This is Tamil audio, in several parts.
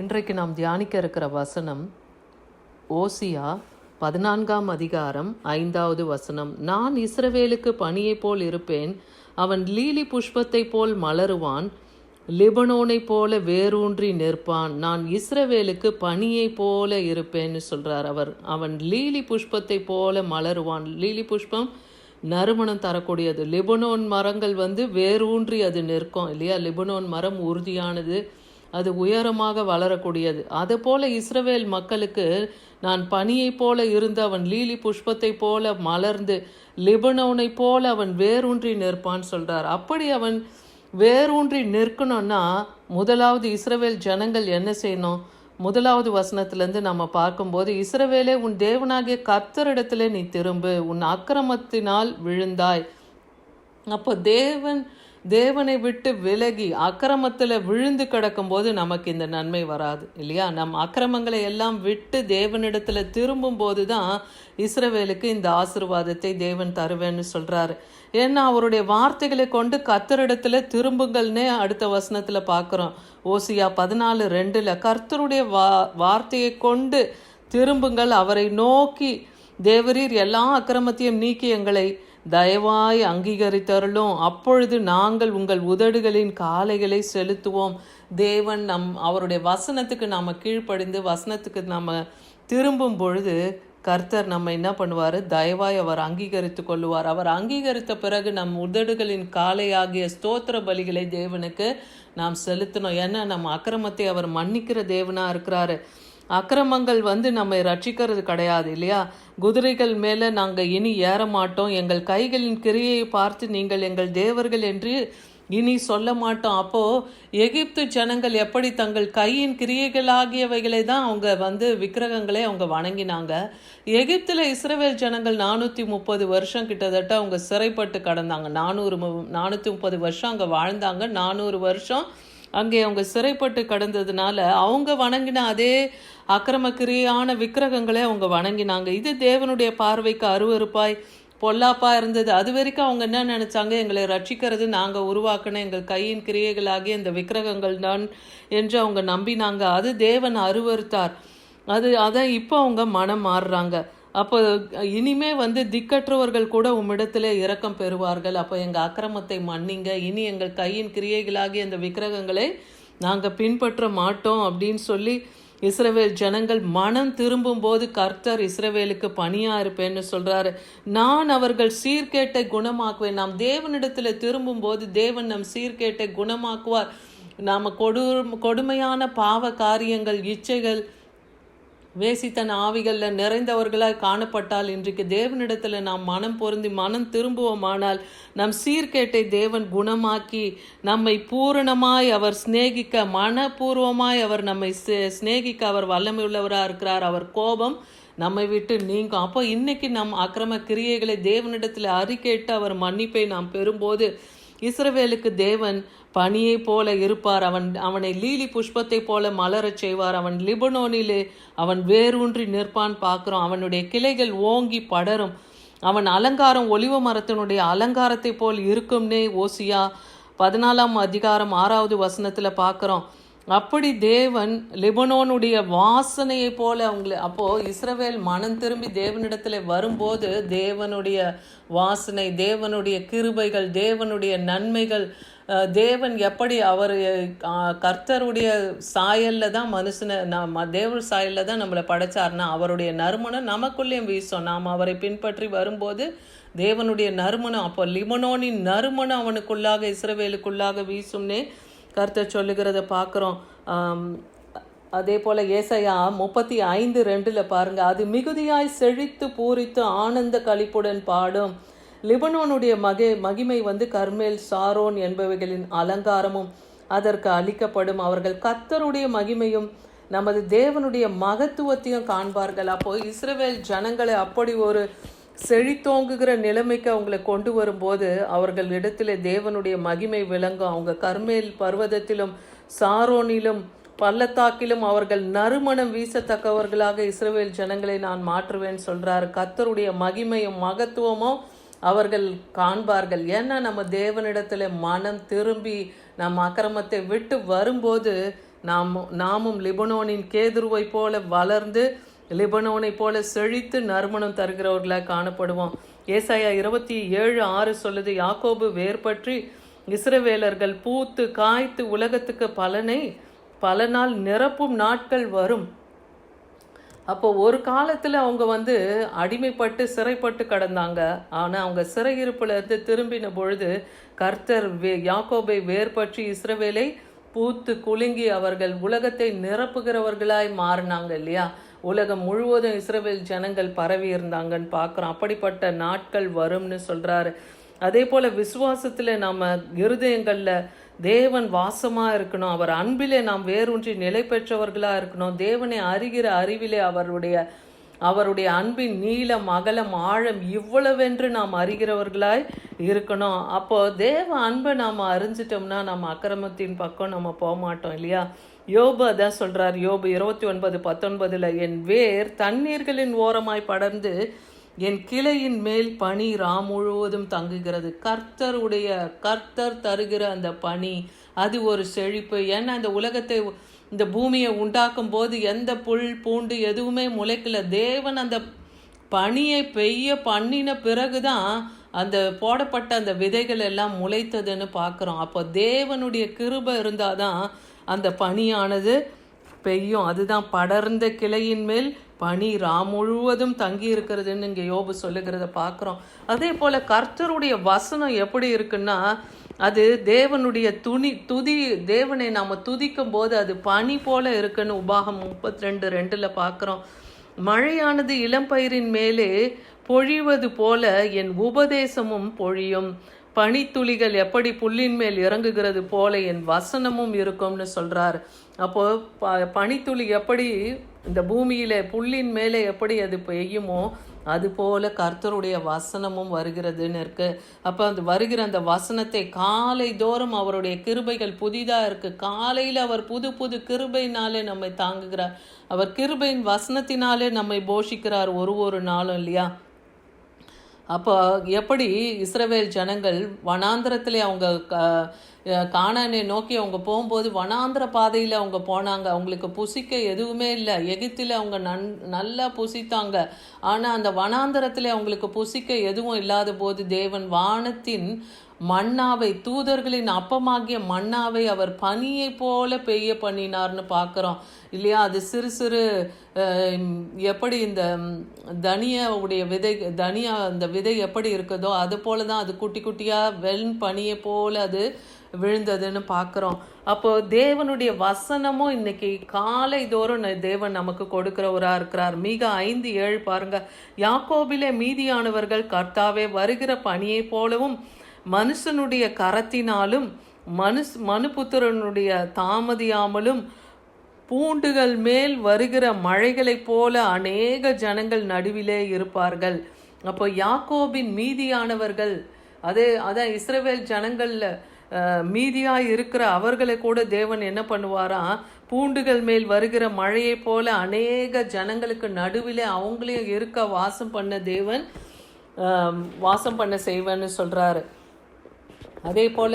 இன்றைக்கு நாம் தியானிக்க இருக்கிற வசனம் ஓசியா 14ஆம் அதிகாரம் 5வது வசனம். நான் இஸ்ரவேலுக்கு பனியைப் போல் இருப்பேன், அவன் லீலி புஷ்பத்தைப் போல் மலருவான், லிபனோனைப் போல வேரூன்றி நிற்பான். நான் இஸ்ரவேலுக்கு பனியைப் போல இருப்பேன்னு சொல்கிறார். அவன் லீலி புஷ்பத்தைப் போல மலருவான். லீலி புஷ்பம் நறுமணம் தரக்கூடியது. லிபனோன் மரங்கள் வேரூன்றி அது நிற்கும் இல்லையா? லிபனோன் மரம் உறுதியானது, அது உயரமாக வளரக்கூடியது. அதுபோல இஸ்ரவேல் மக்களுக்கு நான் பனியைப் போல இருந்து அவன் லீலி புஷ்பத்தை போல மலர்ந்து லிபனோனை போல அவன் வேரூன்றி நிற்பான்னு சொல்கிறார். அப்படி அவன் வேரூன்றி நிற்கணும்னா முதலாவது இஸ்ரவேல் ஜனங்கள் என்ன செய்யணும்? முதலாவது வசனத்திலேருந்து நம்ம பார்க்கும்போது, இஸ்ரவேலே உன் தேவனாகிய கர்த்தரிடத்திலே நீ திரும்பு, உன் அக்கிரமத்தினால் விழுந்தாய். அப்போ தேவனை விட்டு விலகி அக்கிரமத்தில் விழுந்து கிடக்கும்போது நமக்கு இந்த நன்மை வராது இல்லையா? நம் அக்கிரமங்களை எல்லாம் விட்டு தேவனிடத்தில் திரும்பும் போது தான் இஸ்ரவேலுக்கு இந்த ஆசீர்வாதத்தை தேவன் தருவேன்னு சொல்கிறாரு. ஏன்னா அவருடைய வார்த்தைகளை கொண்டு கர்த்தரிடத்தில் திரும்புங்கள்னே அடுத்த வசனத்தில் பார்க்குறோம். ஓசியா 14:2 கர்த்தருடைய வார்த்தையை கொண்டு திரும்புங்கள், அவரை நோக்கி தேவரீர் எல்லா அக்கிரமத்தையும் நீக்கி எங்களை தயவாய் அங்கீகரித்தருளும், அப்பொழுது நாங்கள் உங்கள் உதடுகளின் காளைகளை செலுத்துவோம். தேவன் அவருடைய வசனத்துக்கு நாம் கீழ்ப்படிந்து வசனத்துக்கு நம்ம திரும்பும் பொழுது கர்த்தர் நம்ம என்ன பண்ணுவார்? தயவாய் அவர் அங்கீகரித்து கொள்ளுவார். அவர் அங்கீகரித்த பிறகு நம் உதடுகளின் காளையாகிய ஸ்தோத்திர பலிகளை தேவனுக்கு நாம் செலுத்தணும். ஏன்னா நம்ம அக்கிரமத்தை அவர் மன்னிக்கிற தேவனாக இருக்கிறாரு. அக்கிரமங்கள் நம்மை ரட்சிக்கிறது கிடையாது இல்லையா? குதிரைகள் மேலே நாங்கள் இனி ஏற மாட்டோம், எங்கள் கைகளின் கிரியையை பார்த்து நீங்கள் எங்கள் தேவர்கள் என்று இனி சொல்ல மாட்டோம். அப்போது எகிப்து ஜனங்கள் எப்படி தங்கள் கையின் கிரியைகளாகியவைகளை தான் அவங்க விக்கிரகங்களை அவங்க வணங்கினாங்க. எகிப்தில் இஸ்ரவேல் ஜனங்கள் 430 வருஷம் கிட்டத்தட்ட அவங்க சிறைப்பட்டு கடந்தாங்க. 430 வருஷம் அங்கே வாழ்ந்தாங்க. 400 வருஷம் அங்கே அவங்க சிறைப்பட்டு கடந்ததுனால அவங்க வணங்கின அதே அக்கிரமக்கிரியான விக்கிரகங்களை அவங்க வணங்கினாங்க. இது தேவனுடைய பார்வைக்கு அருவருப்பாய் பொல்லாப்பாக இருந்தது. அது வரைக்கும் அவங்க என்ன நினச்சாங்க? எங்களை ரட்சிக்கிறது நாங்கள் உருவாக்கின எங்கள் கையின் கிரியைகளாகிய இந்த விக்கிரகங்கள் தான் என்று அவங்க நம்பினாங்க. அது தேவன் அருவருத்தார். அதான் இப்போ அவங்க மனம் மாறுறாங்க. அப்போ இனிமே திக்கற்றவர்கள் கூட உம்மிடத்தில் இரக்கம் பெறுவார்கள். அப்போ எங்கள் அக்கிரமத்தை மன்னிங்க, இனி எங்கள் கையின் கிரியைகளாகிய இந்த விக்கிரகங்களை நாங்கள் பின்பற்ற மாட்டோம் அப்படின்னு சொல்லி இஸ்ரவேல் ஜனங்கள் மனம் திரும்பும் போது கர்த்தர் இஸ்ரவேலுக்கு பணியாக இருப்பேன்னு சொல்கிறாரு. நான் அவர்கள் சீர்கேட்டை குணமாக்குவேன். நாம் தேவனிடத்தில் திரும்பும் போது தேவன் நம் சீர்கேட்டை குணமாக்குவார். நாம் கொடுமையான பாவ காரியங்கள், இச்சைகள், வேசித்தன ஆவிகளில் நிறைந்தவர்களாய் காணப்பட்டால் இன்றைக்கு தேவனிடத்தில் நாம் மனம் பொருந்தி மனம் திரும்புவோமானால் நம் சீர்கேட்டை தேவன் குணமாக்கி நம்மை பூரணமாய் அவர் சிநேகிக்க, மனப்பூர்வமாய் அவர் நம்மை சிநேகிக்க அவர் வல்லமை உள்ளவராக இருக்கிறார். அவர் கோபம் நம்மை விட்டு நீங்கும். அப்போ இன்னைக்கு நம் அக்கிரம கிரியைகளை தேவனிடத்தில் அறிக்கையிட்டு அவர் மன்னிப்பை நாம் பெறும்போது இஸ்ரவேலுக்கு தேவன் பனியை போல இருப்பார். அவனை லீலி புஷ்பத்தை போல மலரச் செய்வார். அவன் லிபனோனிலே அவன் வேரூன்றி நிற்பான் பார்க்குறோம். அவனுடைய கிளைகள் ஓங்கி படரும். அவன் அலங்காரம் ஒலிவ மரத்தினுடைய அலங்காரத்தை போல் இருக்கும்னே ஓசியா 14ஆம் அதிகாரம் 6வது வசனத்தில் பார்க்குறோம். அப்படி தேவன் லிபனோனுடைய வாசனையை போல அப்போது இஸ்ரவேல் மனம் திரும்பி தேவனிடத்தில் வரும்போது தேவனுடைய வாசனை, தேவனுடைய கிருபைகள், தேவனுடைய நன்மைகள், தேவன் எப்படி அவர் கர்த்தருடைய சாயலில் தான் தேவ சாயலில் தான் நம்மளை படைச்சார்னா அவருடைய நறுமணம் நமக்குள்ளேயும் வீசும். நாம் அவரை பின்பற்றி வரும்போது தேவனுடைய நறுமணம், அப்போ லிபனோனின் நறுமணம் அவனுக்குள்ளாக இஸ்ரவேலுக்குள்ளாக வீசும்னே கர்த்தர் சொல்லுகிறத பார்க்குறோம். அதே போல் ஏசாயா 35:2 பாருங்கள், அது மிகுதியாய் செழித்து பூரித்து ஆனந்த களிப்புடன் பாடும். லிபனோனுடைய மகிமை கர்மேல், சாரோன் என்பவைகளின் அலங்காரமும் அதற்கு அளிக்கப்படும். அவர்கள் கர்த்தருடைய மகிமையும் நமது தேவனுடைய மகத்துவத்தையும் காண்பார்கள். அப்போது இஸ்ரவேல் ஜனங்களை அப்படி ஒரு செழித்தோங்குகிற நிலைமைக்கு அவங்களை கொண்டு வரும்போது அவர்கள் இடத்துல தேவனுடைய மகிமை விளங்கும். அவங்க கர்மேல் பர்வதத்திலும் சாரோனிலும் பள்ளத்தாக்கிலும் அவர்கள் நறுமணம் வீசத்தக்கவர்களாக இஸ்ரவேல் ஜனங்களை நான் மாற்றுவேன்னு சொல்கிறார். கர்த்தருடைய மகிமையும் மகத்துவமும் அவர்கள் காண்பார்கள். ஏன்னா நம்ம தேவனிடத்தில் மனம் திரும்பி நம்ம அக்கிரமத்தை விட்டு வரும்போது நாமும் லிபனோனின் கேதுருவை போல வளர்ந்து லிபனோனை போல செழித்து நறுமணம் தருகிறவர்களாக காணப்படுவோம். ஏசாயா 27:6 சொல்லுது, யாக்கோபு வேர் பற்றி இஸ்ரவேலர்கள் பூத்து காய்த்து உலகத்துக்கு பலனால் நிரப்பும் நாட்கள் வரும். அப்போ ஒரு காலத்தில் அவங்க அடிமைப்பட்டு சிறைப்பட்டு கடந்தாங்க. ஆனால் அவங்க சிறையிருப்புல இருந்து திரும்பின பொழுது கர்த்தர் யாக்கோபை வேர் பற்றி இஸ்ரவேலை பூத்து குலுங்கி அவர்கள் உலகத்தை நிரப்புகிறவர்களாய் மாறினாங்க இல்லையா. உலகம் முழுவதும் இஸ்ரவேல் ஜனங்கள் பரவி இருந்தாங்கன்னு பார்க்குறோம். அப்படிப்பட்ட நாட்கள் வரும்னு சொல்கிறாரு. அதே போல் விசுவாசத்தில் நம்ம இருதயங்களில் தேவன் வாசமாக இருக்கணும். அவர் அன்பிலே நாம் வேரூன்றி நிலை பெற்றவர்களாக இருக்கணும். தேவனை அறிகிற அறிவிலே அவருடைய அன்பின் நீளம் அகலம் ஆழம் இவ்வளவென்று நாம் அறிகிறவர்களாய் இருக்கணும். அப்போ தேவ அன்பை நாம் அறிஞ்சிட்டோம்னா நம்ம அக்கிரமத்தின் பக்கம் நம்ம போக மாட்டோம் இல்லையா. யோபு அதான் சொல்றார். யோபு 29:19 என் வேர் தண்ணீர்களின் ஓரமாய் படர்ந்து என் கிளையின் மேல் பனி முழுவதும் தங்குகிறது. கர்த்தர் தருகிற அந்த பனி அது ஒரு செழிப்பு. ஏன்னா இந்த உலகத்தை இந்த பூமியை உண்டாக்கும் போது எந்த புல் பூண்டு எதுவுமே முளைக்கல. தேவன் அந்த பனியை பெய்ய பண்ணின பிறகுதான் அந்த போடப்பட்ட அந்த விதைகள் எல்லாம் முளைத்ததுன்னு பார்க்குறோம். அப்போ தேவனுடைய கிருபை இருந்தாதான் அந்த பனியானது பெய்யும். அதுதான் படர்ந்த கிளையின் மேல் பனி முழுவதும் தங்கி இருக்கிறதுன்னு இங்கே யோபு சொல்லுகிறத பார்க்குறோம். அதே போல் கர்த்தருடைய வசனம் எப்படி இருக்குன்னா அது தேவனுடைய தேவனை நாம் துதிக்கும் போது அது பனி போல இருக்குன்னு உபாகம் 32:2 பார்க்குறோம். மழையானது இளம்பயிரின் மேலே பொழிவது போல என் உபதேசமும் பொழியும். பனித்துளிகள் எப்படி புல்லின் மேல் இறங்குகிறது போல என் வசனமும் இருக்கும்னு சொல்றார். அப்போ பனித்துளி எப்படி இந்த பூமியில புல்லின் மேலே எப்படி அது பெய்யுமோ அது போல கர்த்தருடைய வசனமும் வருகிறதுன்னு இருக்கு. அப்போ அந்த வருகிற அந்த வசனத்தை காலை தோறும் அவருடைய கிருபைகள் புதிதாக இருக்கு. காலையில் அவர் புது கிருபையினாலே நம்மை தாங்குகிறார். அவர் கிருபையின் வசனத்தினாலே நம்மை போஷிக்கிறார் ஒரு நாளும் இல்லையா. அப்போ எப்படி இஸ்ரவேல் ஜனங்கள் வனாந்திரத்திலே அவங்க கானானை நோக்கி அவங்க போகும்போது வனாந்திர பாதையில் அவங்க போனாங்க. அவங்களுக்கு புசிக்க எதுவுமே இல்லை. எகிப்தில் அவங்க நல்லா புசித்தாங்க. ஆனால் அந்த வனாந்திரத்தில் அவங்களுக்கு புசிக்க எதுவும் இல்லாத போது தேவன் வானத்தின் மன்னாவை தூதர்களின் அப்பமாகிய மன்னாவை அவர் பனியை போல பெய்ய பண்ணினார்னு பார்க்குறோம் இல்லையா. அது சிறு எப்படி இந்த தனியாவுடைய தனியா அந்த விதை எப்படி இருக்குதோ அது போல தான் அது குட்டி குட்டியாக பனியை போல அது விழுந்ததுன்னு பார்க்குறோம். அப்போது தேவனுடைய வசனமும் இன்னைக்கு காலை தோறும் தேவன் நமக்கு கொடுக்கிறவராக இருக்கிறார். மீகா 5:7 பாருங்க. யாக்கோபிலே மீதியானவர்கள் கர்த்தாவே வருகிற பனியை போலவும் மனுஷனுடைய கரத்தினாலும் மனுபுத்திரனுடைய தாமதியாமலும் பூண்டுகள் மேல் வருகிற மழைகளைப் போல அநேக ஜனங்கள் நடுவிலே இருப்பார்கள். அப்போ யாக்கோபின் மீதியானவர்கள் அதான் இஸ்ரவேல் ஜனங்கள்ல மீதியாய் இருக்கிற அவர்களை கூட தேவன் என்ன பண்ணுவாராம், பூண்டுகள் மேல் வருகிற மழையை போல அநேக ஜனங்களுக்கு நடுவிலே அவங்களையும் இருக்க வாசம் பண்ண செய்வேன்னு சொல்றாரு. அதே போல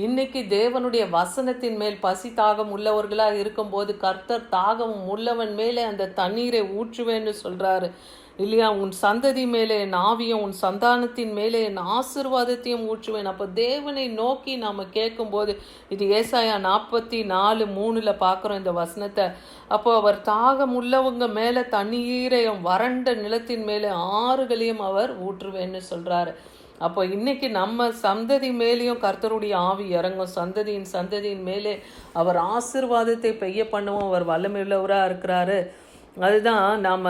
இன்னைக்கு தேவனுடைய வசனத்தின் மேல் பசி தாகம் உள்ளவர்களாக இருக்கும்போது கர்த்தர் தாகம் உள்ளவன் மேலே அந்த தண்ணீரை ஊற்றுவேன்னு சொல்றாரு இல்லையா. உன் சந்ததி மேலே என் ஆவியும் உன் சந்தானத்தின் மேலே என் ஆசீர்வாதத்தையும் ஊற்றுவேன். அப்போ தேவனை நோக்கி நாம் கேட்கும்போது இது ஏசாயா 44:3 பார்க்குறோம் இந்த வசனத்தை. அப்போ அவர் தாகம் உள்ளவங்க மேலே தண்ணீரையும் வறண்ட நிலத்தின் மேலே ஆறுகளையும் அவர் ஊற்றுவேன்னு சொல்றாரு. அப்போ இன்னைக்கு நம்ம சந்ததி மேலேயும் கர்த்தருடைய ஆவி இறங்கும். சந்ததியின் மேலே அவர் ஆசீர்வாதத்தை பெய்ய பண்ணுவோம். அவர் வல்லமையுள்ளவராக இருக்கிறாரு. அதுதான் நாம்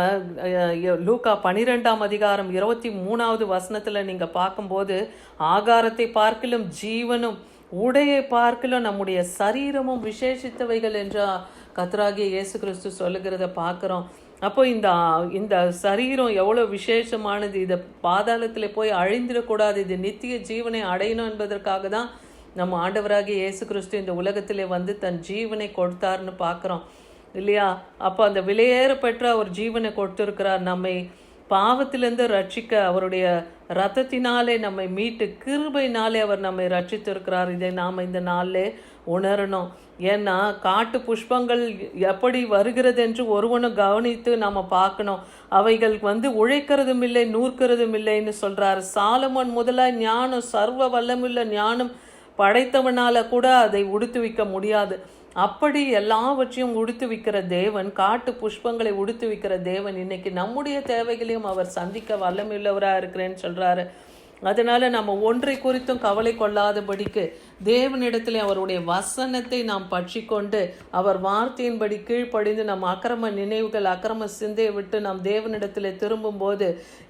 லூக்கா 12:23 வசனத்தில் நீங்கள் பார்க்கும்போது ஆகாரத்தை பார்க்கிலும் ஜீவனும் உடையை பார்க்கிலும் நம்முடைய சரீரமும் விசேஷித்தவைகள் என்ற கர்த்தராகிய இயேசு கிறிஸ்து சொல்லுகிறத பார்க்குறோம். அப்போ இந்த சரீரம் எவ்வளோ விசேஷமானது. இதை பாதாளத்தில் போய் அழிந்திடக்கூடாது. இது நித்திய ஜீவனை அடையணும் என்பதற்காக தான் நம்ம ஆண்டவராகிய இயேசு கிறிஸ்து இந்த உலகத்திலே தன் ஜீவனை கொடுத்தாருன்னு பார்க்குறோம் இல்லையா. அப்போ அந்த விலையேற பெற்ற ஒரு ஜீவனை கொடுத்துருக்கிறார். நம்மை பாவத்திலிருந்து ரட்சிக்க அவருடைய இரத்தத்தினாலே நம்மை மீட்டு கிருபையினாலே அவர் நம்மை ரட்சித்திருக்கிறார். இதை நாம் இந்த நாளிலே உணரணும். ஏன்னா காட்டு புஷ்பங்கள் எப்படி வருகிறது என்று ஒருவனும் கவனித்து நாம் பார்க்கணும். அவைகள் உழைக்கிறதும் இல்லை, நூற்கிறதும் இல்லைன்னு சொல்றாரு. சாலமோன் முதலாய் ஞானம், சர்வ வல்லமுள்ள ஞானம் படைத்தவனால கூட அதை உடுத்துவிக்க முடியாது. அப்படி எல்லாவற்றையும் உடுத்துவிக்கிற தேவன், காட்டு புஷ்பங்களை உடுத்துவிக்கிற தேவன், இன்னைக்கு நம்முடைய தேவைகளையும் அவர் சந்திக்க வல்லமுள்ளவராக இருக்கிறேன்னு சொல்றாரு. அதனால நம்ம ஒன்றை குறித்தும் கவலை கொள்ளாதபடிக்கு தேவனிடத்திலே அவருடைய வசனத்தை நாம் பற்றிக்கொண்டு அவர் வார்த்தையின்படி கீழ்ப்படிந்து நம் அக்கிரம நினைவுகள், அக்கிரம சிந்தையை விட்டு நாம் தேவனிடத்திலே திரும்பும் போது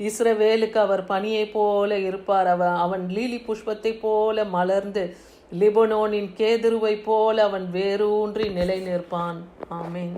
இஸ்ரவேலுக்கு அவர் பனியை போல இருப்பார். அவன் லீலி புஷ்பத்தை போல மலர்ந்து லிபனோனின் கேதுருவை போல அவன் வேரூன்றி நிலை நிற்பான். ஆமீன்.